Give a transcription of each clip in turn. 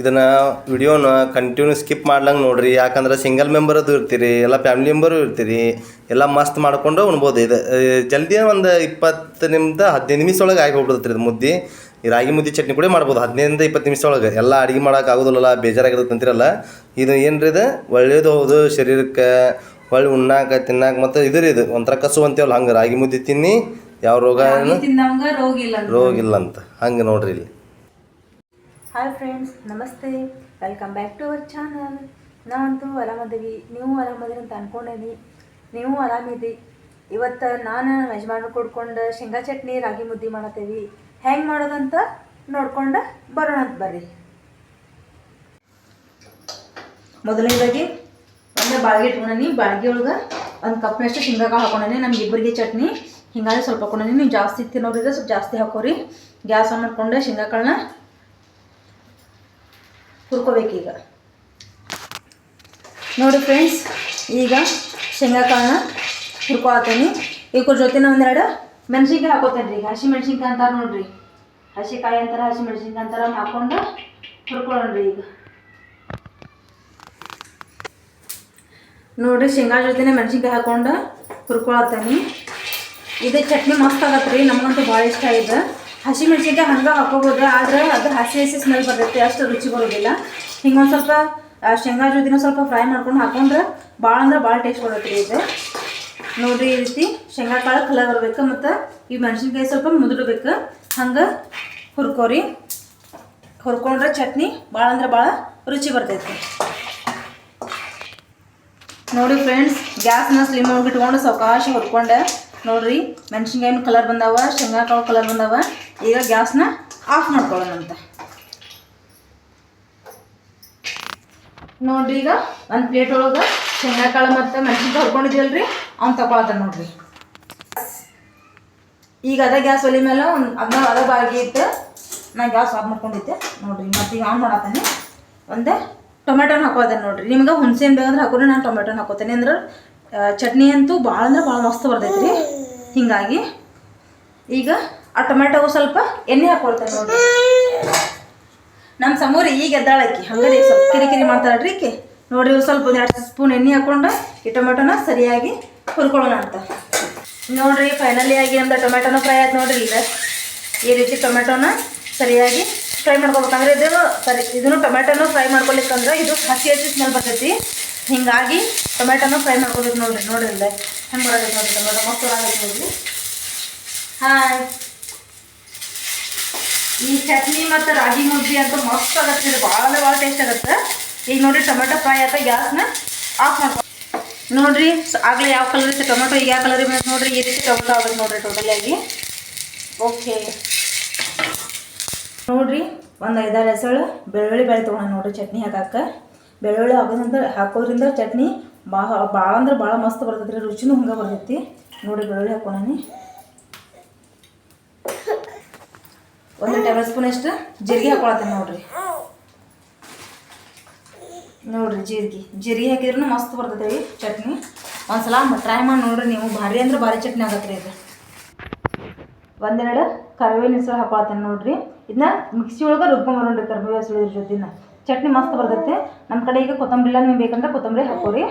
ಇದನ್ನು ವಿಡಿಯೋನ continue skip ಮಾಡ್ಲಂಗೆ ನೋಡಿರಿ. ಯಾಕಂದ್ರೆ ಸಿಂಗಲ್ ಮೆಂಬರದು ಇರ್ತೀರಿ, ಎಲ್ಲ ಫ್ಯಾಮಿಲಿ ಮೆಂಬರು ಇರ್ತೀರಿ, ಎಲ್ಲ ಮಸ್ತ್ ಮಾಡ್ಕೊಂಡು ಉಣ್ಬೋದು. ಇದು ಜಲ್ದಿ ಒಂದು 20 ನಿಮಿಷ 15 ನಿಮಿಷ ಒಳಗೆ ಆಗಿ ಹೋಗ್ಬಿಡ್ತೈತೆ ಇದು ಮುದ್ದೆ. ಈ ರಾಗಿ ಮುದ್ದೆ ಚಟ್ನಿ ಕೂಡ ಮಾಡ್ಬೋದು 15 20 ನಿಮಿಷ ಒಳಗೆ. ಎಲ್ಲ ಅಡುಗೆ ಮಾಡೋಕೆ ಆಗೋದಿಲ್ಲ, ಬೇಜಾರಾಗಿರುತ್ತೆ ಅಂತಿರಲ್ಲ. ಇದು ಏನು ರೀ, ಇದು ಒಳ್ಳೇದು ಹೌದು ಶರೀರಕ್ಕೆ, ಒಳ್ಳೆ ಉಣ್ಣಾಕ ತಿನ್ನಾಕ. ಮತ್ತು ಇದು ರೀ, ಇದು ಒಂಥರ ಕಸು ಅಂತೀವಲ್ಲ, ಹಂಗೆ ರಾಗಿ ಮುದ್ದೆ ತಿನ್ನಿ ಯಾವ ರೋಗ ರೋಗಿಲ್ಲ ಅಂತ ಹಂಗೆ ನೋಡ್ರಿ ಇಲ್ಲಿ. ಹಾಯ್ ಫ್ರೆಂಡ್ಸ್, ನಮಸ್ತೆ, welcome back to our channel. ನಾವಂತೂ ಆರಾಮದೀವಿ, ನೀವು ಆರಾಮದಿರಿ ಅಂತ ಅಂದ್ಕೊಂಡೇನಿ. ನೀವು ಆರಾಮಿದ್ದಿ. ಇವತ್ತು ನಾನು ಯಜಮಾನ ಕೊಡ್ಕೊಂಡು ಶೇಂಗಾ ಚಟ್ನಿ ರಾಗಿ ಮುದ್ದೆ ಮಾಡತ್ತೇವಿ. ಹೆಂಗೆ ಮಾಡೋದಂತ ನೋಡ್ಕೊಂಡು ಬರೋಣ ಅಂತ ಬರ್ರಿ. ಮೊದಲನೇದಾಗಿ ಒಂದು ಬಾಳ್ಗೆ ಇಟ್ಕೊಂಡೀನಿ. ಬಾಳ್ಗೆ ಒಳಗೆ ಒಂದು ಕಪ್ನಷ್ಟು ಶೇಂಗಾಕಾಳು ಹಾಕೊಂಡೀನಿ. ನಮ್ಗೆ ಇಬ್ಬರಿಗೆ ಚಟ್ನಿ ಹಿಂಗಾಗಿ ಸ್ವಲ್ಪ ಹಾಕೊಂಡೀನಿ. ನೀವು ಜಾಸ್ತಿ ತಿನ್ನೋರಿದ್ರೆ ಸ್ವಲ್ಪ ಜಾಸ್ತಿ ಹಾಕೋರಿ. ಗ್ಯಾಸ್ ಆನ್ ಮಾಡ್ಕೊಂಡು ಶೇಂಗಾಕಾಳನ್ನ ಹುರ್ಕೋಬೇಕೀಗ. ನೋಡಿ ಫ್ರೆಂಡ್ಸ್, ಈಗ ಶೇಂಗಾಕಾಳನ್ನ ಹುರ್ಕೊಳ್ತೀನಿ. ಇವ್ರ ಜೊತೆನ ಒಂದೆರಡು ಮೆಣಸಿನ್ಕಾಯಿ ಹಾಕೋತೇನೆ ರೀ. ಈಗ ಹಸಿ ಮೆಣಸಿನ್ಕಾಯಿ ಅಂತಾರೆ ನೋಡ್ರಿ, ಹಸಿಕಾಯಿ ಅಂತಾರೆ, ಹಸಿ ಮೆಣಸಿನ್ಕಾಯಿ ಅಂತಾರೆ, ಹಾಕ್ಕೊಂಡು ಹುರ್ಕೊಳ್ಳೋಣ್ರಿ. ಈಗ ನೋಡಿರಿ, ಶೇಂಗಾ ಜೊತೆನೇ ಮೆಣಸಿನ್ಕಾಯಿ ಹಾಕ್ಕೊಂಡು ಹುರ್ಕೊಳತ್ತೀನಿ. ಇದು ಚಟ್ನಿ ಮಸ್ತ್ ಆಗತ್ತೆ ರೀ, ನಮಗಂತೂ ಭಾಳ ಇಷ್ಟ ಇದೆ. ಹಸಿ ಮೆಣಸಿನ್ಕಾಯಿ ಹಂಗೆ ಹಾಕೋಬೋದು, ಆದರೆ ಅದು ಹಸಿ ಹಸಿ ಸ್ಮೆಲ್ ಬರ್ತೈತೆ, ಅಷ್ಟು ರುಚಿ ಬರೋದಿಲ್ಲ. ಹಿಂಗೆ ಒಂದು ಸ್ವಲ್ಪ ಶೇಂಗಾ ಜೊತೆನೂ ಸ್ವಲ್ಪ ಫ್ರೈ ಮಾಡ್ಕೊಂಡು ಹಾಕೊಂಡ್ರೆ ಭಾಳ ಅಂದ್ರೆ ಭಾಳ ಟೇಸ್ಟ್ ಬರುತ್ತೆ ರೀ ಇದು. ನೋಡಿರಿ, ಈ ರೀತಿ ಶೇಂಗಾ ಕಾಳು ಕಲರ್ ಬರಬೇಕು ಮತ್ತು ಈ ಮೆಣಸಿನ್ಕಾಯಿ ಸ್ವಲ್ಪ ಮುದುಡಬೇಕು. ಹಂಗೆ ಹುರ್ಕೋರಿ. ಹುರ್ಕೊಂಡ್ರೆ ಚಟ್ನಿ ಭಾಳ ಅಂದ್ರೆ ಭಾಳ ರುಚಿ ಬರ್ತೈತಿ. ನೋಡಿ ಫ್ರೆಂಡ್ಸ್, ಗ್ಯಾಸ್ನ ಸ್ಲಿಮ್ ಒಳಗೆ ಇಟ್ಕೊಂಡು ಸಾವಕಾಶ ಹುರ್ಕೊಂಡೆ. ನೋಡಿರಿ, ಮೆಣಸಿನ್ಕಾಯಿನ ಕಲರ್ ಬಂದಾವ, ಶೇಂಗಾ ಕಾಳು ಕಲರ್ ಬಂದಾವ. ಈಗ ಗ್ಯಾಸ್ನ ಆಫ್ ಮಾಡ್ಕೊಳ್ಳೋಣಂತ. ನೋಡಿರಿ, ಈಗ ಒಂದು ಪ್ಲೇಟ್ ಒಳಗೆ ಶೇಂಗಾ ಕಾಳು ಮತ್ತು ಮೆಣಸಿನ್ಕಾಯಿ ಹುರ್ಕೊಂಡಿದ್ದೀವಲ್ರಿ, ಅವ್ನು ತಗೊಳತ್ತ ನೋಡಿರಿ. ಈಗ ಅದೇ ಗ್ಯಾಸ್ ಒಲೆ ಮೇಲೆ ಅದ ಬಾಗಿ ಇಟ್ಟು ನಾನು ಗ್ಯಾಸ್ ಆಫ್ ಮಾಡ್ಕೊಂಡಿದ್ದೆ. ನೋಡಿರಿ, ಮತ್ತು ಈಗ ಆನ್ ಮಾಡತ್ತಾನೆ. ಒಂದು ಟೊಮೆಟೊನ ಹಾಕೋತೇನೆ ನೋಡಿರಿ. ನಿಮ್ಗೆ ಹುಣಸೆ ಹಣ್ಣು ಬೇಕಂದ್ರೆ ಹಾಕೋರಿ, ನಾನು ಟೊಮೆಟೊನ ಹಾಕೋತೇನೆ. ಅಂದ್ರೆ ಚಟ್ನಿ ಅಂತೂ ಭಾಳ ಅಂದ್ರೆ ಭಾಳ ಮಸ್ತ್ ಬರ್ತೈತೆ ರೀ. ಹೀಗಾಗಿ ಈಗ ಆ ಟೊಮೆಟೊಗೂ ಸ್ವಲ್ಪ ಎಣ್ಣೆ ಹಾಕೊಳ್ತೇನೆ ನೋಡಿರಿ. ನಮ್ಮ ಸಮೂರಿ ಈಗ ಎದ್ದಾಳಕ್ಕಿ ಹಂಗಾರೆ ಸ್ವಲ್ಪ ಕಿರಿಕಿರಿ ಮಾಡ್ತಾಳ್ರಿ ಈಕೆ. ನೋಡಿರಿ, ಸ್ವಲ್ಪ 1-2 ಸ್ಪೂನ್ ಎಣ್ಣೆ ಹಾಕ್ಕೊಂಡು ಈ ಟೊಮೆಟೊನ ಸರಿಯಾಗಿ ಹುರ್ಕೊಳ್ಳೋಣ ಅಂತ. ನೋಡಿರಿ, ಫೈನಲಿ ಆಗಿ ಒಂದು ಟೊಮೆಟೊನ ಫ್ರೈ ಆಯ್ತು ನೋಡಿರಿ. ಈಗ ಈ ರೀತಿ ಟೊಮೆಟೊನ ಸರಿಯಾಗಿ ಫ್ರೈ ಮಾಡ್ಕೊಬೇಕಂದ್ರೆ ಇದನ್ನು ಟೊಮೆಟೊನು ಫ್ರೈ ಮಾಡ್ಕೊಲಿಕ್ಕಂದ್ರೆ ಇದು ಹಸಿ ಹಸಿ ಸ್ಮೆಲ್ ಬರ್ತೈತಿ. ಹೀಗಾಗಿ ಟೊಮೆಟೊನು ಫ್ರೈ ಮಾಡ್ಕೋಬೇಕು ನೋಡಿರಿ. ನೋಡಿರಿ ಇಲ್ಲ ಹೆಂಗೆ ಬರೋದೈತೆ ನೋಡಿರಿ, ಟೊಮೆಟೊ ಮಸ್ತ್ ಆಗೈತೆ ನೋಡಿರಿ. ಹಾಯ್, ಈ ಚಟ್ನಿ ಮತ್ತು ರಾಗಿ ಮುದ್ದೆ ಅಂತೂ ಮಸ್ತ್ ಆಗತ್ತೆ ರೀ, ಭಾಳ ಅಂದ್ರೆ ಭಾಳ ಟೇಸ್ಟ್ ಆಗುತ್ತೆ. ಈಗ ನೋಡಿರಿ, ಟೊಮೆಟೊ ಫ್ರೈ ಆಯ್ತಾ, ಗ್ಯಾಸ್ನ ಆಫ್ ಮಾಡ್ಕೊ. ನೋಡಿರಿ, ಆಗಲೇ ಯಾವ ಕಲರ್ ಇತ್ತು ಟೊಮೆಟೊ, ಈಗ ಯಾವ ಕಲರ್ ಇರುತ್ತೆ ನೋಡಿರಿ. ಈ ರೀತಿ ಟೊಮೆಟೊ ಆಗುತ್ತೆ ನೋಡಿರಿ ಟೋಟಲಿಯಾಗಿ. ಓಕೆ, ನೋಡಿರಿ, ಒಂದು 5-6 ಹೆಸರು ಬೆಳ್ಳುಳ್ಳಿ ಬೇಳೆ ತೊಗೊಳ ನೋಡಿರಿ ಚಟ್ನಿ ಹಾಕಕ್ಕೆ. ಬೆಳ್ಳುಳ್ಳಿ ಹಾಕೋದ್ರಿಂದ ಚಟ್ನಿ ಭಾಳ ಅಂದ್ರೆ ಭಾಳ ಮಸ್ತ್ ಬರ್ತೈತಿ ರೀ, ರುಚಿನೂ ಹಂಗೆ ಬರ್ತೈತಿ. ನೋಡಿ, ಬೆಳ್ಳುಳ್ಳಿ ಹಾಕೋಣಿ. 1 ಟೇಬಲ್ ಸ್ಪೂನ್ ಅಷ್ಟು ಜೀರಿಗೆ ಹಾಕೊಳತ್ತೇನೆ ನೋಡಿರಿ. ನೋಡಿರಿ, ಜೀರಿಗೆ ಹಾಕಿದ್ರೂ ಮಸ್ತ್ ಬರ್ತೈತೆ ರೀ ಚಟ್ನಿ. ಒಂದ್ಸಲ ಟ್ರೈ ಮಾಡಿ ನೋಡಿರಿ ನೀವು, ಭಾರಿ ಅಂದ್ರೆ ಭಾರಿ ಚಟ್ನಿ ಆಗತ್ತೆ ರೀ ಇದು. 1-2 ಕರಿಬೇವಿನ ಹೆಸರು ಹಾಕೊಳತ್ತೇನೆ ನೋಡಿರಿ. ಇದನ್ನ ಮಿಕ್ಸಿ ಒಳಗೆ ರುಬ್ಕೊಂಬರೋಣ್ರಿ, ಕರಿಬೇವು ಹೆಸರು ಜೊತೆನ ಚಟ್ನಿ ಮಸ್ತ್ ಬರ್ತೈತೆ. ನಮ್ಮ ಕಡೆ ಈಗ ಕೊತ್ತಂಬರಿ ಇಲ್ಲ, ನಿಮ್ಗೆ ಬೇಕಂದ್ರೆ ಕೊತ್ತಂಬರಿ ಹಾಕೋರಿ.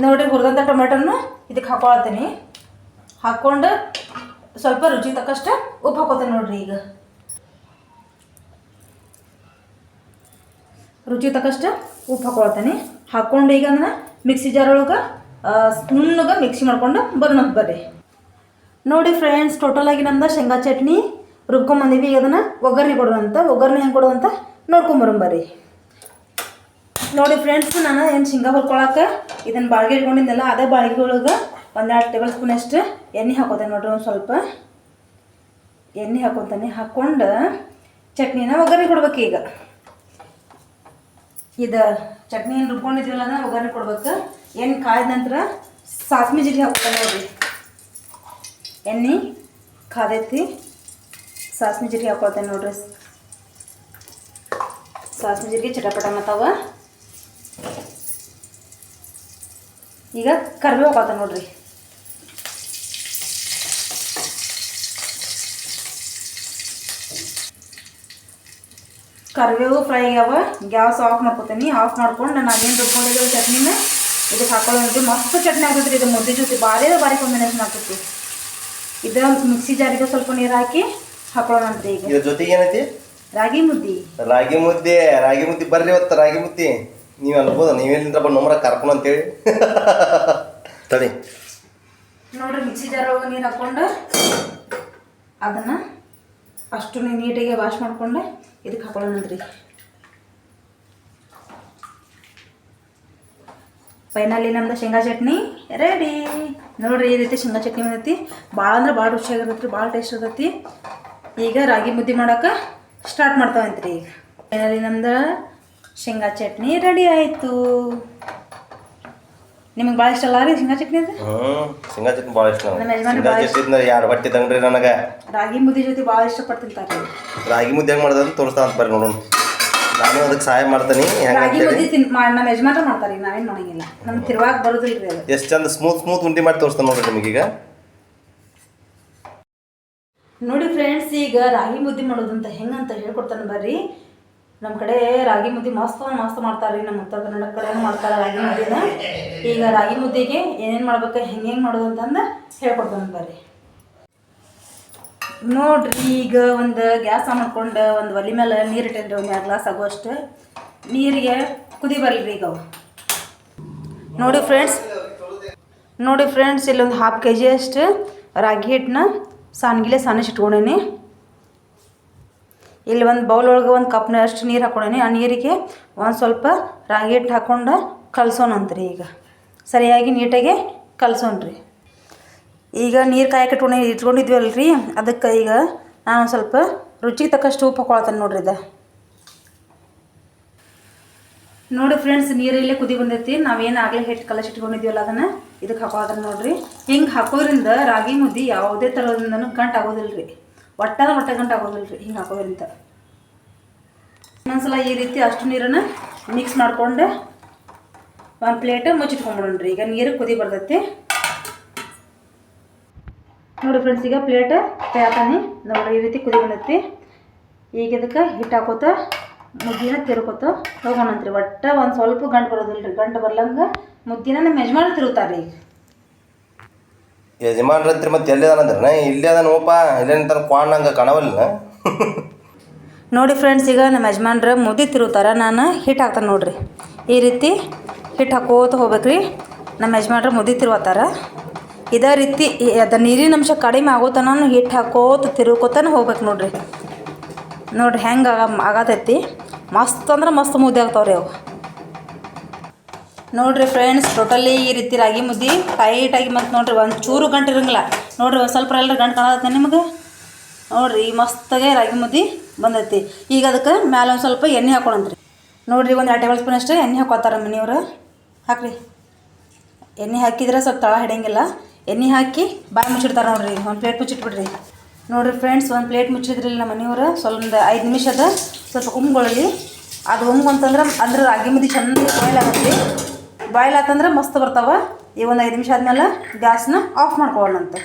ನೋಡಿರಿ, ಹುರಿದಂಥ ಟೊಮೆಟೊನು ಇದಕ್ಕೆ ಹಾಕೊಳತ್ತೇನೆ. ಹಾಕ್ಕೊಂಡು ಸ್ವಲ್ಪ ರುಚಿ ತಕ್ಕಷ್ಟು ಉಪ್ಪು ಹಾಕೋತೇನೆ ನೋಡಿರಿ. ಈಗ ರುಚಿ ತಕ್ಕಷ್ಟು ಉಪ್ಪು ಹಾಕೊಳ್ತೇನೆ. ಹಾಕ್ಕೊಂಡು ಈಗ ನಾನು ಮಿಕ್ಸಿ ಜಾರ್ ಒಳಗೆ ನುಣ್ಣಗೆ ಮಿಕ್ಸಿ ಮಾಡ್ಕೊಂಡು ಬರೋಣ ಬರ್ರಿ. ನೋಡಿ ಫ್ರೆಂಡ್ಸ್, ಟೋಟಲಾಗಿ ನಮ್ದು ಶೇಂಗಾ ಚಟ್ನಿ ರುಬ್ಕೊಂಬಂದೀವಿ. ಈಗ ಅದನ್ನು ಒಗ್ಗರಣೆ ಕೊಡೋಣಂತ. ಒಗ್ಗರಣೆ ಹೆಂಗೆ ಕೊಡೋದಂತ ನೋಡ್ಕೊಂಬರೋಣ ಬರ್ರಿ. ನೋಡಿ ಫ್ರೆಂಡ್ಸ್, ನಾನು ಏನು ಶೇಂಗಾ ಹುರ್ಕೊಳಕ್ಕೆ ಇದನ್ನು ಬಾಳ್ಗೆ ಇಟ್ಕೊಂಡಿದ್ದೆಲ್ಲ, ಅದೇ ಬಾಳ್ಗೆ ಒಳಗೆ 1-2 ಟೇಬಲ್ ಸ್ಪೂನ್ ಅಷ್ಟು ಎಣ್ಣೆ ಹಾಕೋತೇನೆ ನೋಡಿರಿ. ಒಂದು ಸ್ವಲ್ಪ ಎಣ್ಣೆ ಹಾಕೋತಾನೆ. ಹಾಕ್ಕೊಂಡು ಚಟ್ನಿನ ಒಗ್ಗರಣೆ ಕೊಡ್ಬೇಕು. ಈಗ ಇದು ಚಟ್ನಿ ಏನು ರುಬ್ಕೊಂಡಿದ್ದೀವಲ್ಲ ಅದನ್ನ ಒಗ್ಗರಣೆ ಕೊಡ್ಬೇಕು. ಎಣ್ಣೆ ಕಾಯ್ದ ನಂತರ ಸಾಸ್ಮೆ ಜೀರಿಗೆ ಹಾಕ್ತಾನೆ ನೋಡಿರಿ. ಎಣ್ಣೆ ಕಾದೈತಿ, ಸಾಸ್ಮೆ ಜೀರಿಗೆ ಹಾಕ್ಕೊಳ್ತೇನೆ ನೋಡಿರಿ. ಸಾಸ್ಮೆ ಜೀರಿಗೆ ಚಟಪಟ ಮತ್ತವ. ಈಗ ಕರಿಬೇವು ಹಾಕ್ತಾನೆ ನೋಡಿರಿ. ಕರಿಬೇವು ಫ್ರೈ ಆಗ್ಯಾವ. ಗ್ಯಾಸ್ ಆಫ್ ಮಾಡ್ಕೊತೀನಿ. ಆಫ್ ಮಾಡ್ಕೊಂಡು ನಾವೇನು ರುಬ್ಕೊಂಡಿದ್ದೀವಿ ಚಟ್ನಿನ ಇದಕ್ಕೆ ಹಾಕೊಳ್ಳೋದು. ಮಸ್ತ್ ಚಟ್ನಿ ಆಗ್ತೈತ್ರಿ ಇದು ಮುದ್ದೆ ಜೊತೆ. ಭಾರಿ ಕಾಂಬಿನೇಷನ್ ಆಗ್ತೈತಿ. ಇದು ಮಿಕ್ಸಿ ಜಾರಿಗೆ ಸ್ವಲ್ಪ ನೀರು ಹಾಕಿ ಹಾಕೊಳ್ಳೋಣಂತ್ರಿ. ಈಗ ಇದ್ರ ಜೊತೆಗೆ ಏನೈತಿ? ರಾಗಿ ಮುದ್ದೆ. ರಾಗಿ ಮುದ್ದೆ ಬರ್ರಿ ಇವತ್ತು ರಾಗಿ ಮುದ್ದೆ. ನೀವು ಅನ್ಬೋದು ನೀವೇನಿಂದ್ರ ಬಂದು ನಮ್ಮರ ಕರ್ಕೊಂಡು ಅಂತೇಳಿ ತಡಿ. ನೋಡ್ರಿ ಮಿಕ್ಸಿ ಜಾರ್ ಒಳಗೆ ನೀರು ಹಾಕ್ಕೊಂಡು ಅದನ್ನು ಅಷ್ಟು ನೀಟಾಗಿ ವಾಶ್ ಮಾಡ್ಕೊಂಡು ಇದಕ್ಕೆ ಹಾಕೊಳ್ಳೋಣಂತ್ರಿ. ಫೈನಲಿ ನಮ್ದು ಶೇಂಗಾ ಚಟ್ನಿ ರೆಡಿ. ನೋಡಿರಿ ಈ ರೀತಿ ಶೇಂಗಾ ಚಟ್ನಿ ಬಂದೈತಿ. ಭಾಳ ಅಂದ್ರೆ ಭಾಳ ರುಚಿಯಾಗಿರ್ತೈತಿ, ಭಾಳ ಟೇಸ್ಟ್ ಇರ್ತೈತಿ. ಈಗ ರಾಗಿ ಮುದ್ದೆ ಮಾಡೋಕೆ ಸ್ಟಾರ್ಟ್ ಮಾಡ್ತಾವಂತ್ರಿ. ಈಗ ಫೈನಲಿ ನಮ್ದು ಶೇಂಗಾ ಚಟ್ನಿ ರೆಡಿ ಆಯಿತು. ನಿಮಗೆ ಭಾಳ ಇಷ್ಟ ಅಲ್ಲ ರೀ ಶೇಂಗಾ ಚಟ್ನಿ? ಅದು ಶೇಂಗಾ ಚಟ್ನಿ ಭಾಳ ಇಷ್ಟ. ನಮ್ಮ ಯಜಮಾನ ಯಾರು ಬಟ್ಟೆ ತಂಗ್ರಿ ನನಗೆ ರಾಗಿ ಮುದ್ದೆ ಜೊತೆ ಭಾಳ ಇಷ್ಟಪಟ್ಟು ತಿಂತಾರೆ. ರಾಗಿ ಮುದ್ದೆ ಹೆಂಗೆ ಮಾಡೋದು ತೋರಿಸ್ತಾ ಅಂತ ಬರ್ರಿ ನೋಡೋಣ. ನಾನು ಅದಕ್ಕೆ ಸಹಾಯ ಮಾಡ್ತೀನಿ. ರಾಗಿ ಮುದ್ದೆ ನಮ್ಮ ಯಜಮಾನ ಮಾಡ್ತಾರೆ, ನಾವೇನು ಮಾಡಂಗಿಲ್ಲ. ನಮ್ಗೆ ತಿರುವಾಗ ಬರೋದಿಲ್ಲ ರೀ ಅದು. ಎಷ್ಟು ಚಂದ ಸ್ಮೂತ್ ಉಂಡೆ ಮಾಡಿ ತೋರಿಸ್ತಾನೆ ನೋಡ್ರಿ ನಿಮಗೀಗ. ನೋಡಿ ಫ್ರೆಂಡ್ಸ್, ಈಗ ರಾಗಿ ಮುದ್ದೆ ಮಾಡೋದಂತ ಹೆಂಗಂತ ಹೇಳ್ಕೊಡ್ತಾನೆ ಬರ್ರಿ. ನಮ್ಮ ಕಡೆ ರಾಗಿ ಮುದ್ದೆ ಮಸ್ತ್ ಮಾಡ್ತಾರೆ ರೀ. ನಮ್ಮ ಉತ್ತರ ಕನ್ನಡ ಕಡೆ ಮಾಡ್ತಾರೆ ರಾಗಿ ಮುದ್ದೆನ. ಈಗ ರಾಗಿ ಮುದ್ದೆಗೆ ಏನೇನು ಮಾಡ್ಬೇಕು, ಹೆಂಗೆ ಮಾಡೋದು ಅಂತಂದು ಹೇಳ್ಕೊಡ್ತಾನೆ ಬರ್ರಿ. ನೋಡ್ರಿ ಈಗ ಒಂದು ಗ್ಯಾಸ್ ಆನ್ ಮಾಡ್ಕೊಂಡು ಒಂದು ಒಲೆ ಮೇಲೆ ನೀರು ಇಟ್ಟೇನ್ರಿ. ಒಂದು 2 ಗ್ಲಾಸ್ ಆಗುವಷ್ಟು ನೀರಿಗೆ ಕುದಿ ಬರಲಿ ಈಗ ಅವು. ನೋಡಿ ಫ್ರೆಂಡ್ಸ್ ಇಲ್ಲೊಂದು 1/2 kg ಅಷ್ಟು ರಾಗಿ ಹಿಟ್ಟನ್ನ ಸಾನಿಸಿ ಇಟ್ಕೊಂಡೇನಿ. ಇಲ್ಲಿ ಒಂದು ಬೌಲ್ ಒಳಗೆ ಒಂದು ಕಪ್ನಷ್ಟು ನೀರು ಹಾಕ್ಕೊಂಡೇನಿ. ಆ ನೀರಿಗೆ ಒಂದು ಸ್ವಲ್ಪ ರಾಗಿ ಹಿಟ್ಟು ಹಾಕ್ಕೊಂಡು ಕಲಸೋಣಂತ್ರಿ. ಈಗ ಸರಿಯಾಗಿ ನೀಟಾಗಿ ಕಲಸೋಣ್ರಿ. ಈಗ ನೀರು ಕಾಯಕ್ಕೆ ಇಟ್ಕೊಂಡಿದ್ವಲ್ರಿ, ಅದಕ್ಕೆ ಈಗ ನಾನು ಸ್ವಲ್ಪ ರುಚಿಗೆ ತಕ್ಕಷ್ಟು ಉಪ್ಪು ಹಾಕೊಳ್ತೇನೆ ನೋಡ್ರಿ. ನೋಡಿ ಫ್ರೆಂಡ್ಸ್, ನೀರಲ್ಲೇ ಕುದಿ ಬಂದೈತಿ. ನಾವೇನು ಆಗಲೇ ಹಿಟ್ಟು ಕಲಸಿಟ್ಕೊಂಡಿದ್ವಲ್ಲ ಅದನ್ನು ಇದಕ್ಕೆ ಹಾಕೋದ್ರೆ ನೋಡ್ರಿ. ಹಿಂಗೆ ಹಾಕೋದ್ರಿಂದ ರಾಗಿ ಮುದ್ದೆ ಯಾವುದೇ ಥರದಿಂದನೂ ಗಂಟು ಆಗೋದಿಲ್ಲ ರೀ. ಒಟ್ಟೆ ಗಂಟು ಆಗೋದಿಲ್ಲ ರೀ ಹಿಂಗೆ ಹಾಕೋದ್ರಿಂದ. ಇನ್ನೊಂದ್ಸಲ ಈ ರೀತಿ ಅಷ್ಟು ನೀರನ್ನು ಮಿಕ್ಸ್ ಮಾಡಿಕೊಂಡು ಒಂದು ಪ್ಲೇಟ್ ಮುಚ್ಚಿಟ್ಕೊಂಡ್ಬಿಡೋಣ್ರಿ. ಈಗ ನೀರು ಕುದಿ ಬರ್ತೈತಿ ನೋಡಿ ಫ್ರೆಂಡ್ಸ್. ಈಗ ಪ್ಲೇಟ್ ತಯಾತಾನೆ ನೋಡ್ರಿ, ಈ ರೀತಿ ಕುದಿ ಬಂದೈತಿ. ಈಗ ಇದಕ್ಕೆ ಹಿಟ್ಟು ಹಾಕೋತ ಮುದ್ದಿನ ತಿರ್ಕೋತ ಹೋಗೋಣಂತ್ರಿ. ಒಟ್ಟು ಒಂದು ಸ್ವಲ್ಪ ಗಂಟು ಬರೋದಿಲ್ಲ ರೀ. ಗಂಟು ಬರ್ಲಂಗೆ ಮುದ್ದಿನ ನಮ್ಮ ಯಜಮಾನ ತಿರುಗ್ತಾರೆ. ಈಗ ಯಜಮಾನ್ರಂತ್ರಿ ಮತ್ತೆ ಎಲ್ಲಿ ಅದಾನಂದ್ರೆ ಇಲ್ಲೇ ಅದ ನೋಪ ಇಲ್ಲೇನಂತ ಕ್ವಾಣಂಗೆ ಕಾಣವಲ್ಲ. ನೋಡಿ ಫ್ರೆಂಡ್ಸ್, ಈಗ ನಮ್ಮ ಯಜಮಾನ್ರ ಮುದ್ದೆ ತಿರುಗ್ತಾರೆ, ನಾನು ಹಿಟ್ಟು ಹಾಕ್ತಾನೆ ನೋಡ್ರಿ. ಈ ರೀತಿ ಹಿಟ್ಟು ಹಾಕೋತ ಹೋಗ್ಬೇಕ್ರಿ. ನಮ್ಮ ಯಜಮಾನ್ರ ಮುದ್ದೆ ತಿರುವತ್ತಾರ. ಇದೇ ರೀತಿ ಅದು ನೀರಿನ ಅಂಶ ಕಡಿಮೆ ಆಗೋತನ ಹಿಟ್ಟು ಹಾಕೋತ ತಿರುಕೋತಾನೆ ಹೋಗ್ಬೇಕು ನೋಡ್ರಿ. ನೋಡ್ರಿ ಹೆಂಗೆ ಆಗತೈತಿ. ಮಸ್ತ್ ಅಂದ್ರೆ ಮಸ್ತ್ ಮುದ್ದೆ ಆಗ್ತಾವ್ರಿ ಅವು. ನೋಡಿರಿ ಫ್ರೆಂಡ್ಸ್, ಟೋಟಲಿ ಈ ರೀತಿ ರಾಗಿ ಮುದ್ದೆ ಟೈಟಾಗಿ ಮತ್ತು ನೋಡಿರಿ ಒಂದು ಚೂರು ಗಂಟು ಇರೋಂಗಿಲ್ಲ ನೋಡಿರಿ. ಒಂದು ಸ್ವಲ್ಪ ಎಲ್ಲರೂ ಗಂಟು ಕಾಣತ್ತೆ ನಿಮಗೆ ನೋಡಿರಿ. ಮಸ್ತಾಗೆ ರಾಗಿ ಮುದ್ದೆ ಬಂದೈತಿ. ಈಗ ಅದಕ್ಕೆ ಮ್ಯಾಲೆ ಒಂದು ಸ್ವಲ್ಪ ಎಣ್ಣೆ ಹಾಕೊಳಂತ್ರಿ. ನೋಡಿರಿ ಒಂದು 2 ಟೇಬಲ್ ಸ್ಪೂನ್ ಅಷ್ಟು ಎಣ್ಣೆ ಹಾಕೋತಾರೆ ಮನೆಯವ್ರು. ಹಾಕ್ರಿ. ಎಣ್ಣೆ ಹಾಕಿದ್ರೆ ಸ್ವಲ್ಪ ತಳ ಹಿಡಿಯಂಗಿಲ್ಲ. ಎಣ್ಣೆ ಹಾಕಿ ಬಾಯಿ ಮುಚ್ಚಿಡ್ತಾರೆ ನೋಡಿರಿ. ಒಂದು ಪ್ಲೇಟ್ ಮುಚ್ಚಿಟ್ಬಿಡ್ರಿ. ನೋಡಿರಿ ಫ್ರೆಂಡ್ಸ್, ಒಂದು ಪ್ಲೇಟ್ ಮುಚ್ಚಿದ್ರಿಲ್ಲ ನಮ್ಮ ಮನೆಯವ್ರು. ಸ್ವಲ್ಪ ಒಂದು 5 ನಿಮಿಷದ ಸ್ವಲ್ಪ ಉಮ್ಗೊಳ್ಳಿ. ಅದು ಅಂತಂದ್ರೆ ರಾಗಿ ಮುದ್ದೆ ಚೆನ್ನಾಗಿ ಬಾಯ್ಲ್ ಆಗತ್ತೆ. ಬಾಯ್ಲ್ ಆತಂದ್ರೆ ಮಸ್ತ್ ಬರ್ತಾವೆ. ಈಗ ಒಂದು 5 ನಿಮಿಷ ಆದಮೇಲೆ ಗ್ಯಾಸ್ನ ಆಫ್ ಮಾಡ್ಕೊಳ್ಳೋಣಂತೆ.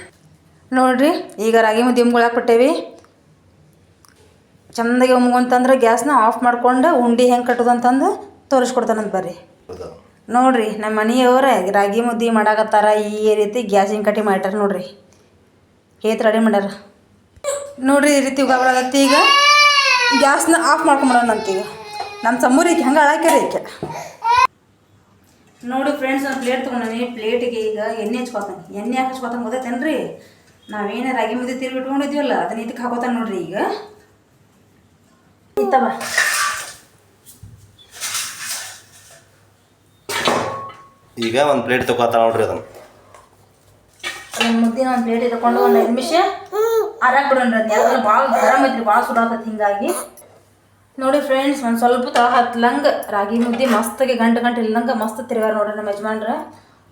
ನೋಡಿರಿ ಈಗ ರಾಗಿ ಮುದ್ದೆ ಉಮ್ಗೊಳಾಕ್ಬಿಟ್ಟೇವಿ. ಚೆಂದಾಗಿ ಉಮ್ಗೊಂತಂದ್ರೆ ಗ್ಯಾಸ್ನ ಆಫ್ ಮಾಡ್ಕೊಂಡು ಉಂಡೆ ಹೆಂಗೆ ಕಟ್ಟೋದು ಅಂತಂದು ತೋರಿಸ್ಕೊಡ್ತಾನಂತ ಬರ್ರಿ. ನೋಡಿರಿ ನಮ್ಮ ಮನೆಯವ್ರೆ ರಾಗಿ ಮುದ್ದೆ ಮಾಡಾಕತ್ತಾರ. ಈ ರೀತಿ ಗ್ಯಾಸ್ ಹಿಂಗೆ ಕಟ್ಟಿ ಮಾಡ್ಯಾರ ನೋಡಿರಿ. ಹೇತ್ ರೆಡಿ ಮಾಡ್ಯಾರ ನೋಡಿರಿ. ಈ ರೀತಿ ಉಗಾಬರಾಗತ್ತೆ. ಈಗ ಗ್ಯಾಸ್ನ ಆಫ್ ಮಾಡ್ಕೊಂಬಿಡೋಣಂತ. ಈಗ ನಮ್ಮ ಸಮ್ಮೂರಿಗೆ ಹೆಂಗೆ ಅಳಾಕ್ಯಾರ ಈಕೆ. ನೋಡಿ ಫ್ರೆಂಡ್ಸ್, ಒಂದು ಪ್ಲೇಟ್ ತೊಗೊಂಡೀನಿ. ಪ್ಲೇಟಿಗೆ ಈಗ ಎಣ್ಣೆ ಹಚ್ಕೊತಾನೆ. ಎಣ್ಣೆ ಯಾಕೆ ಹಚ್ಕೊತಾನೆ ಗೊತ್ತೈತೇನ್ರಿ? ನಾವೇನು ರಾಗಿ ಮುದ್ದೆ ತಿರುಗಿಟ್ಕೊಂಡಿದ್ದೀವಲ್ಲ ಅದನ್ನ ಇದಕ್ಕೆ ಹಾಕೋತಾನೆ ನೋಡಿರಿ. ಈಗ ಇಂತವ ಈಗ ಒಂದು ಪ್ಲೇಟ್ ತಗೋತಾನೆ ನೋಡ್ರಿ. ಅದನ್ನು ಮುದ್ದಿನ ಒಂದು ಪ್ಲೇಟ್ ತಗೊಂಡು ಒಂದು 5 ನಿಮಿಷ ಆರಾಕ್ ಬಿಡೋಣ್ರಿ. ಅದು ಯಾಕಂದ್ರೆ ಭಾಳ ಗರಮ್ ಐತ್ರಿ, ಭಾಳ ಸುಡಾತೈತಿ. ಹಿಂಗಾಗಿ ನೋಡಿ ಫ್ರೆಂಡ್ಸ್, ಒಂದು ಸ್ವಲ್ಪ ತಳ ಹತ್ಲಂಗೆ ರಾಗಿ ಮುದ್ದೆ ಮಸ್ತಾಗಿ ಗಂಟು ಇಲ್ಲಂಗೆ ಮಸ್ತ್ ತಿರ್ಗಾರ ನೋಡ್ರಿ ನಮ್ಮ ಯಜಮಾನ್ರ.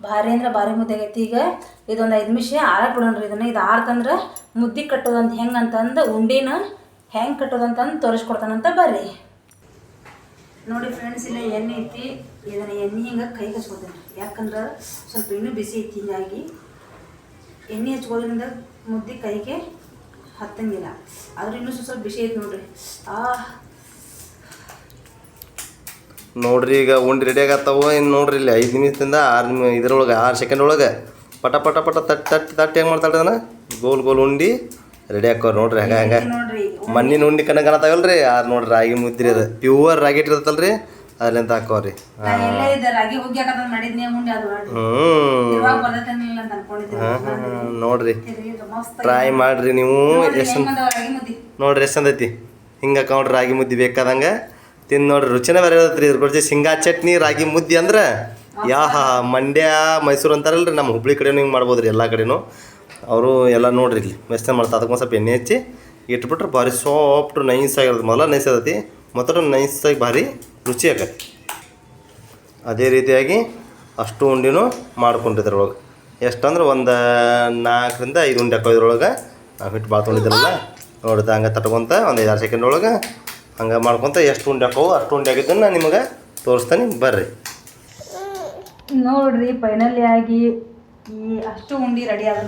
ಭಾರಿ ಅಂದ್ರೆ ಭಾರಿ ಮುದ್ದೆ ಆಗೈತಿ. ಈಗ ಇದೊಂದು 5 ನಿಮಿಷ ಆರಾಕ್ ಬಿಡೋಣ್ರಿ. ಇದು ಆರ್ತಂದ್ರೆ ಮುದ್ದೆ ಕಟ್ಟೋದಂತ ಹೆಂಗೆ ಅಂತಂದು ಉಂಡಿನ ಹೆಂಗೆ ಕಟ್ಟೋದಂತಂದು ತೋರಿಸ್ಕೊಡ್ತಾನಂತ ಬರ್ರಿ. ನೋಡಿ ಫ್ರೆಂಡ್ಸ್, ಇಲ್ಲ ಎಣ್ಣೆ ಐತಿ. ಇದನ್ನು ಎಣ್ಣೆ ಹಿಂಗೆ ಕೈ ಹಚ್ಕೊತೀನಿ. ಯಾಕಂದ್ರೆ ಸ್ವಲ್ಪ ಇನ್ನೂ ಬಿಸಿ ಐತಿ. ಹಿಂಗಾಗಿ ಎಣ್ಣೆ ಹಚ್ಕೊಳ್ಳೋದ್ರಿಂದ ಮುದ್ದೆ ಕೈಗೆ ಹತ್ತಂಗಿಲ್ಲ. ಆದ್ರೆ ಇನ್ನೂ ಸ್ವಲ್ಪ ಬಿಸಿ ಐತೆ ನೋಡ್ರಿ. ನೋಡ್ರಿ ಈಗ ಉಂಡು ರೆಡಿ ಆಗತ್ತವು. ಇನ್ನು ನೋಡ್ರಿ ಇಲ್ಲಿ 5 ನಿಮಿಷದಿಂದ 6 ಸೆಕೆಂಡ್ ಒಳಗೆ ಪಟ ಪಟ ಪಟ ತಟ್ಟಿ ಹೆಂಗೆ ಮಾಡ್ತಾಳೆ ಅದನ್ನ ಗೋಲ್ ಗೋಲ್ ಉಂಡಿ ರೆಡಿ ಹಾಕೋರು ನೋಡ್ರಿ. ಹಂಗೆ ನೋಡ್ರಿ ಮಣ್ಣಿನ ಉಂಡಿ ಕಾಣತಾವಲ್ರಿ ಅದು ನೋಡ್ರಿ ರಾಗಿ ಮುದ್ರಿ ಅದು ಪ್ಯೂರ್ ರಾಗಿ ಇಟ್ಟಿರ್ತಲ್ರಿ ಅದ್ರಿಂದ ಹಾಕೋರಿ. ರಾಗಿ ಹುಗ್ಗಿ ಹಾಕಂತ ಮಾಡಿದ್ನಿ ಮುಂದೆ ಅದು ನೋಡ್ರಿ ಟ್ರೈ ಮಾಡ್ರಿ ನೀವು. ಎಷ್ಟು ನೋಡ್ರಿ ಎಷ್ಟು ಅಂದೈತಿ ಹಿಂಗೆ ಹಾಕೊಂಡ್ರಿ ರಾಗಿ ಮುದ್ದೆ ಬೇಕಾದಂಗೆ ತಿಂದು ನೋಡ್ರಿ. ರುಚಿನೇ ಬೇರೆ ಇರತ್ತೆ ರೀ. ಇದ್ರ ಬಗ್ಗೆ ಶೇಂಗಾ ಚಟ್ನಿ ರಾಗಿ ಮುದ್ದೆ ಅಂದ್ರೆ ಮಂಡ್ಯ ಮೈಸೂರು ಅಂತಾರಲ್ರಿ, ನಮ್ಮ ಹುಬ್ಳಿ ಕಡೆನೂ ಹಿಂಗೆ ಮಾಡ್ಬೋದು ರೀ. ಎಲ್ಲ ಕಡೆನೂ ಅವರು ಎಲ್ಲ ನೋಡ್ರಿ ಇಲ್ಲಿ ಮೆಸ್ತನೆ ಮಾಡ್ತಾರೆ. ಅದಕ್ಕೆ ಒಂದು ಸ್ವಲ್ಪ ಎಣ್ಣೆ ಹಚ್ಚಿ ಇಟ್ಬಿಟ್ರೆ ಭಾರಿ ಸಾಫ್ಟ್ ನೈಸ್ ಆಗಿರೋದು. ಮೊದಲ ನೈಸ್ ಆಗತಿ ಮತ್ತು ನೈಸಾಗಿ ಭಾರಿ ರುಚಿ ಆಗತ್ತೆ. ಅದೇ ರೀತಿಯಾಗಿ ಅಷ್ಟು ಉಂಡಿನೂ ಮಾಡ್ಕೊಂಡಿದ್ರೊಳಗೆ ಎಷ್ಟಂದ್ರೆ ಒಂದು 4ರಿಂದ 5 ಉಂಡೆ ಹಾಕೋ ಇದ್ರೊಳಗೆ. ನಾವು ಹಿಟ್ಟು ಭಾಳ ತೊಗೊಂಡಿದ್ರಲ್ಲ ನೋಡಿದ ಹಂಗೆ ತಟ್ಕೊತ ಒಂದು 5-6 ಸೆಕೆಂಡ್ ಒಳಗೆ ಹಂಗೆ ಮಾಡ್ಕೊತ ಎಷ್ಟು ಉಂಡೆ ಹಾಕೋವು ಅಷ್ಟು ಉಂಡೆ ಆಗಿದ್ದನ್ನು ನಿಮಗೆ ತೋರಿಸ್ತಾನೆ ಬರ್ರಿ. ನೋಡ್ರಿ ಫೈನಲಿ ಆಗಿ ಈ ಅಷ್ಟು ಉಂಡಿ ರೆಡಿ ಆದ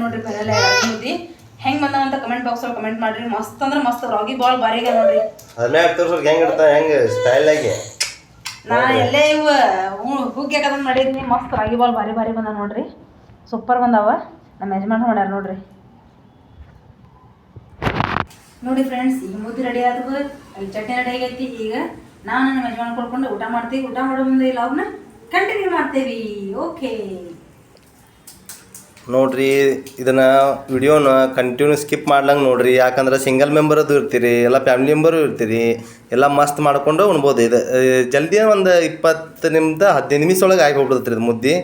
ನೋಡ್ರಿ. ಫೈನಲಿ ಆಗಿ ಮುದ್ದಿ ಹೆಂಗೆ ಬಂದ ಅಂತ ಕಮೆಂಟ್ ಬಾಕ್ಸ್ ಒಳಗೆ ಕಮೆಂಟ್ ಮಾಡ್ರಿ. ಮಸ್ತ್ ಅಂದ್ರೆ ಮಸ್ತ್ ರಾಗಿ ಬಾಲ್ ಬಾರಿಗೆ ನೋಡ್ರಿ. ಅದ್ಮೇಲೆ ತೋರ್ಸೋಕೆ ಹೆಂಗೆ ಇಡ್ತಾ ಹೆಂಗೆ ಸ್ಟೈಲ್ ಆಗಿ ನಾ ಎಲ್ಲೇ ಇವು ಹುಗ್ಗಿ ಹಾಕದಂತ ಮಾಡಿದ್ನಿ. ಮಸ್ತ್ ರಾಗಿ ಬಾಲ್ ಭಾರಿ ಬಂದ ನೋಡ್ರಿ. ಸೂಪರ್ ಬಂದಾವ. ನಮ್ಮ ಯಜಮಾನ್ ಮಾಡ್ಯಾರ ನೋಡ್ರಿ. ನೋಡಿ ಫ್ರೆಂಡ್ಸ್, ಈಗ ಮುದ್ದೆ ರೆಡಿ ಆದವು, ಅಲ್ಲಿ ಚಟ್ನಿ ರೆಡಿ ಆಗೈತಿ. ಈಗ ನಾನು ನಮ್ಮ ಯಜಮಾನ್ ಕೊಡ್ಕೊಂಡು ಊಟ ಮಾಡ್ತೀವಿ. ಊಟ ಮಾಡೋ ಮುಂದೆ ಇಲ್ಲ ಅವ್ನ ಕಂಟಿನ್ಯೂ ಮಾಡ್ತೇವಿ. ಓಕೆ ನೋಡ್ರಿ, ಇದನ್ನು ವಿಡಿಯೋನ ಕಂಟಿನ್ಯೂ ಸ್ಕಿಪ್ ಮಾಡ್ಲಂಗೆ ನೋಡ್ರಿ. ಯಾಕಂದ್ರೆ ಸಿಂಗಲ್ ಮೆಂಬರದು ಇರ್ತೀರಿ, ಎಲ್ಲ ಫ್ಯಾಮಿಲಿ ಮೆಂಬರು ಇರ್ತೀರಿ, ಎಲ್ಲ ಮಸ್ತ್ ಮಾಡ್ಕೊಂಡು ಉಣ್ಬೋದು. ಇದು ಜಲ್ದಿ ಒಂದು 15 ನಿಮಿಷ ಒಳಗೆ ಆಗಿ ಹೋಗ್ಬಿಡ್ತೈತೆ ರೀ ಇದು ಮುದ್ದೆ.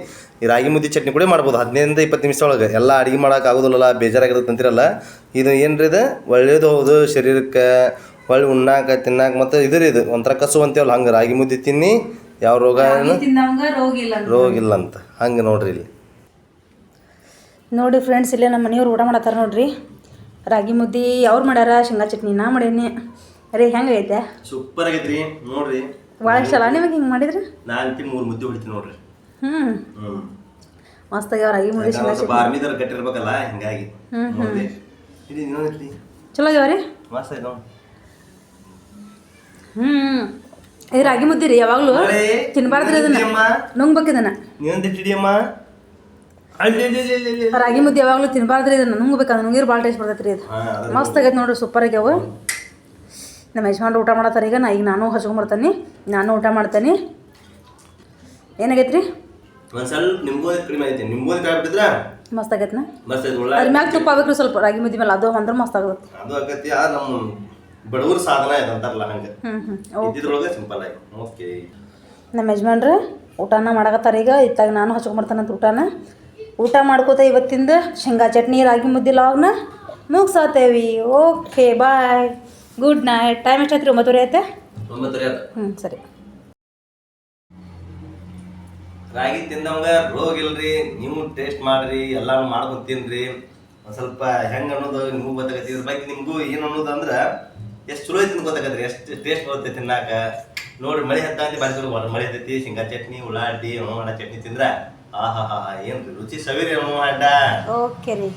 ಈ ರಾಗಿ ಮುದ್ದೆ ಚಟ್ನಿ ಕೂಡ ಮಾಡ್ಬೋದು 15-20 ನಿಮಿಷ ಒಳಗೆ. ಎಲ್ಲ ಅಡುಗೆ ಮಾಡೋಕೆ ಆಗೋದಿಲ್ಲ, ಬೇಜಾರಾಗಿರುತ್ತೆ ಅಂತಿರಲ್ಲ. ಇದು ಏನು ರೀ, ಇದು ಒಳ್ಳೇದು ಹೌದು ಶರೀರಕ್ಕೆ, ಒಳ್ಳೆ ಉಣ್ಣಾಕ ತಿನ್ನಾಕ. ಮತ್ತು ಇದು ಇದು ಒಂಥರ ಕಸು ಅಂತೀವಲ್ಲ ಹಂಗೆ ರಾಗಿ ಮುದ್ದೆ ತಿನ್ನಿ ಯಾವ ರೋಗ ರೋಗಿಲ್ಲ ಅಂತ ಹಂಗೆ ನೋಡ್ರಿ. ಇಲ್ಲಿ ನೋಡಿ ಫ್ರೆಂಡ್ಸ್, ಇಲ್ಲೇ ನಮ್ಮ ಮನೆಯವ್ರು ಊಟ ಮಾಡತ್ತಾರ ನೋಡ್ರಿ. ರಾಗಿ ಮುದ್ದೆ ಅವ್ರು ಮಾಡ್ಯಾರ, ಶೇಂಗಾ ಚಟ್ನಿ ನಾ ಮಾಡೇನಿ ರೀ. ಹೆಂಗೆ ಐತೆ? ಸೂಪರ್ ಆಗೈತ್ರಿ ನೋಡ್ರಿ. ಭಾಳ ಇಷ್ಟ ಅಲ್ಲ ನಿಮಗೆ ಹಿಂಗೆ ಮಾಡಿದ್ರಿ? ನಾನು 3 ಮುದ್ದೆ ಹೊಡಿತೀನಿ ನೋಡ್ರಿ. ಮಸ್ತ್ ಆಗ್ಯಾವ ರಾಗಿ ಮುದ್ದೆ ಶೇಂಗಾ ಚಟ್ನಿ. ಆರ್ಮಿದವ್ರು ಗಟ್ಟಿರ್ಬೇಕಲ್ಲ ಹಿಂಗಾಗಿ ಚಲೋ ಆಗ್ಯಾವ ರೀ. ಮಸ್ತ್ ಆಯ್ತು. ಇದು ರಾಗಿ ಮುದ್ದೆ ರೀ. ಯಾವಾಗಲೂ ತಿನ್ಬಾರ್ದ್ರಿ ಅದನ್ನ, ನುಂಗ್ಬೇಕು ಇದನ್ನ. ರಾಗಿ ಮುದ್ದೆ ಯಾವಾಗಲೂ ತಿನ್ಬಾರ್ದ್ರಿ ಇದನ್ನ, ನುಂಗ್ಬೇಕು. ಅದನ್ನ ನುಂಗಿರ್ ಭಾಳ ಟೇಸ್ಟ್ ಬರ್ತೈತೆ ರೀ. ಇದು ಮಸ್ತ್ ಆಗೈತೆ ನೋಡ್ರಿ, ಸೂಪರ್ ಆಗ್ಯಾವ. ನಮ್ಮ ಯಜಮಾನ್ರು ಊಟ ಮಾಡತ್ತಾರೆ. ಈಗ ನಾನು ಹಚ್ಕೊಂಬರ್ತಾನೆ, ನಾನು ಊಟ ಮಾಡ್ತೇನೆ. ಏನಾಗೈತೆ ರೀ? ಒಂದು ಸ್ವಲ್ಪ ನಿಂಬು ಕಡಿಮೆ ಐತೆ. ನಿಂಬು ಕಾಯ್ಬಿಟ್ಟಿದ್ರೆ ಮಸ್ತ್ ಆಗೈತೆ. ಮಸ್ತ್ ಐತೆ. ಅದ್ರ ಮ್ಯಾಗ ತುಪ್ಪ ಆಗ್ಬೇಕು ಸ್ವಲ್ಪ ರಾಗಿ ಮುದ್ದೆ ಮೇಲೆ, ಅದು ಅಂದ್ರೆ ಮಸ್ತ್ ಆಗುತ್ತೆ. ಅದು ಆಗತ್ತಿ. ನಮ್ಮ ಬಡವ್ರ ಸಾಧನ ಇದೆ ಅಂತಾರಲ್ಲ ಹಂಗೆ. ಇದ್ರೊಳಗೆ ಸಿಂಪಲ್ ಆಗಿ. ಓಕೆ, ನಮ್ಮ ಯಜಮಾನ್ರು ಊಟನ ಮಾಡಕತ್ತಾರೆ. ಈಗ ಇತ್ತಾಗ ನಾನು ಹಚ್ಕೊಂಬರ್ತಾನಂತ ಊಟ ಮಾಡ್ಕೋತ ಇವತ್ತಿಂದ ಶೇಂಗಾ ಚಟ್ನಿ ರಾಗಿ ಮುದ್ದೆ ಲಾಗ್ನ ಮುಗಿಸಾತೇವಿ. Okay bye, good night. Time ಎಷ್ಟಾಯ್ತು ರೀ? 9:30 ಐತೆ. 9:30 ಆಯ್ತು. ಸರಿ. ರಾಗಿ ತಿಂದವಂಗ ರೋಗ ಇಲ್ರಿ. ನೀವು ಟೇಸ್ಟ್ ಮಾಡ್ರಿ, ಎಲ್ಲಾನು ಮಾಡ್ಕೊಂಡು ತಿನ್ರಿ. ಒಂದು ಸ್ವಲ್ಪ ಹೆಂಗೆ ಅನ್ನೋದು ನಿಮಗೂ ಗೊತ್ತಾಗತ್ತೆ. ಇದ್ರ ಬಗ್ಗೆ ನಿಮಗೂ ಏನು ಅನ್ನೋದು ಅಂದ್ರೆ ಎಷ್ಟು ಚಲೋ ಐತಿ ಗೊತ್ತಾಗತ್ರಿ, ಎಷ್ಟು ಟೇಸ್ಟ್ ಬರುತ್ತೆ ತಿನ್ನಾಕ. ನೋಡ್ರಿ, ಮಳೆ ಹತ್ತಂತ ಬಾರಿ ಚಲೋ ಮಳೆ ಹತ್ತೈತಿ. ಶೇಂಗಾ ಚಟ್ನಿ, ಉಳ್ಳಾಗಡ್ಡಿ, ಚಟ್ನಿ ತಿಂದ್ರೆ ಆಹಾ ಏನ್ರಿ ರುಚಿ ಸವಿರಿ ಅಣ್ಣ. ಓಕೆ ರೀ.